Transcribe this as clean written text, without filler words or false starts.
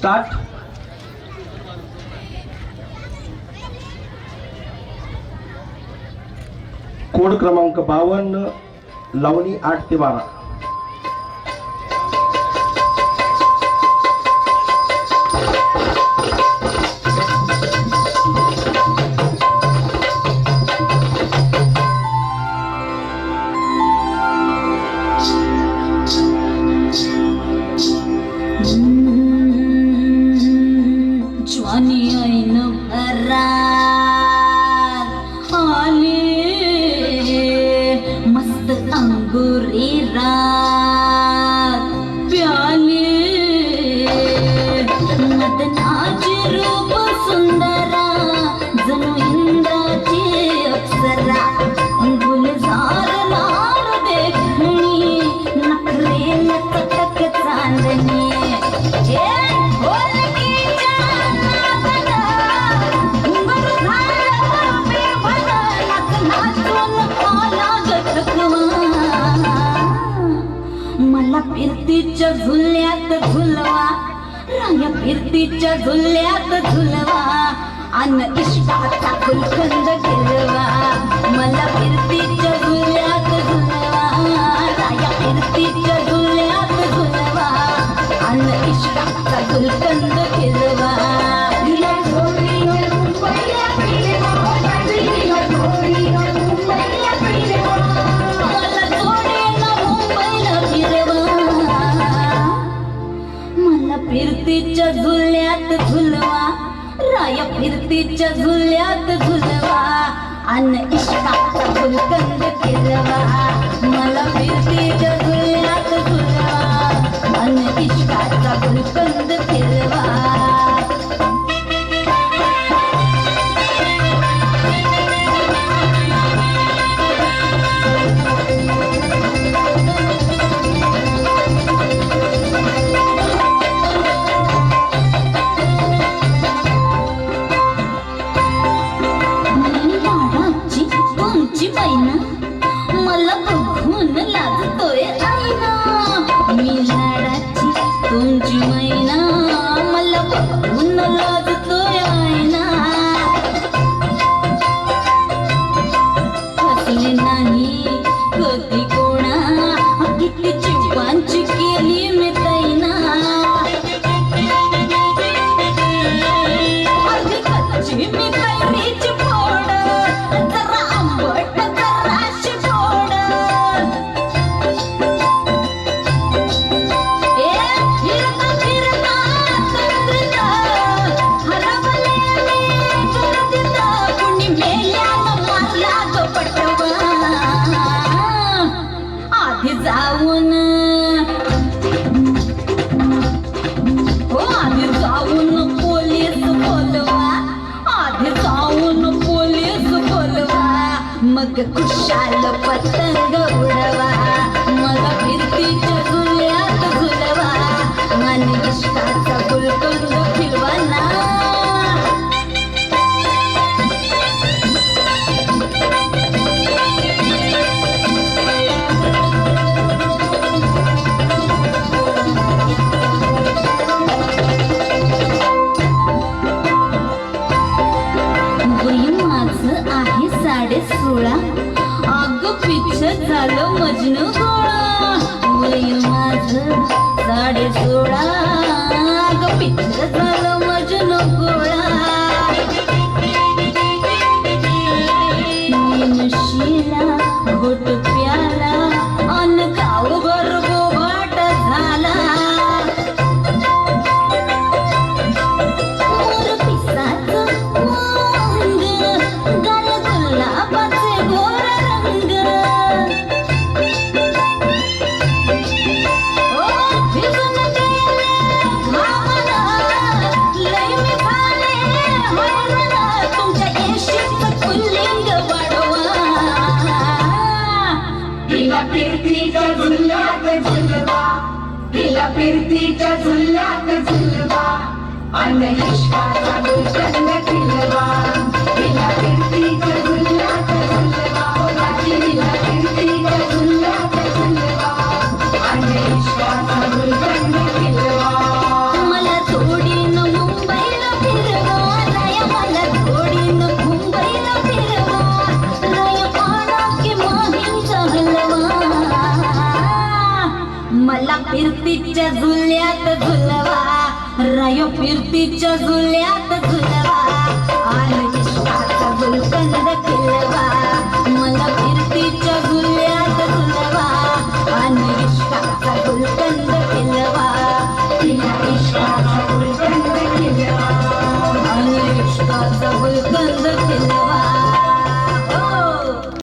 Start. Code क्रमांक 52, लावणी 8 ते 12. फिरतीच्या झुल्यात झुलवा, राया फिरतीच्या झुल्यात झुलवा, अन इष्टाचा गुलकंद गिरवा. मला फिरतीच्या झुल्यात झुलवा, राया फिरतीच्या झुल्यात झुलवा, अन इष्टाचा गुलकंद गिरवा. फिरतीच्या झुल्यात झुलवा, राया फिरतीच्या झुल्यात झुलवा, अन इष्टाचा गुलकंद फिरवा. मला फिरतीच्या झुल्यात झुलवा, अन इष्टाचा गुलकंद फिरवा. मला बघून लाजतोय आईना, मी लाडाची तुमची मैना. मला बघून लाजतोय आईना, हसले नाही कधी कोणा, किती जीवांची केली मी तैना. अर्धी कच्ची मी कैरीची फोड, जरा आंबट जराशी गोड. फिरता फिरता तंद्रीत हरवले मी गर्दीत, कुणी मेल्यानं मारला तो पटवा. आधी जाऊन पोलीस बोलवा, आधी जाऊन पोलीस बोलवा, मग खुशाल पतंग उडवा. मला फिरतीच्या झुल्यात झुलवा, मन इष्टाचा गुलकंद फिरवा ना. अग पिच्छ झालं मजनू गोळा, वय माझं 16.5. अग पिच्छ झालं मजनू गोळा, मी नशीला घोट प्याला, अन गावभर बोबाट झाला. मोर पिसाचं वांग, गाल गुलाबाचे गोर रंग. भिजून गेले घामानं, लय मी झाले हैराण, तुमच्या येशीचं पुल्लिंग वाढवा. तिला फिरतीच्या झुल्यात झुलवा, तिला फिरतीच्या झुल्यात झुलवा, अन इष्टाचा गुलकंद फिरवा. तिला फिरतीच्या झुल्यात झुलवा, तिला फिरतीच्या झुल्यात झुलवा, अन इष्टाचा गुलकंद फिरवा. मला थोडी फिरतीच्या झुल्यात झुलवा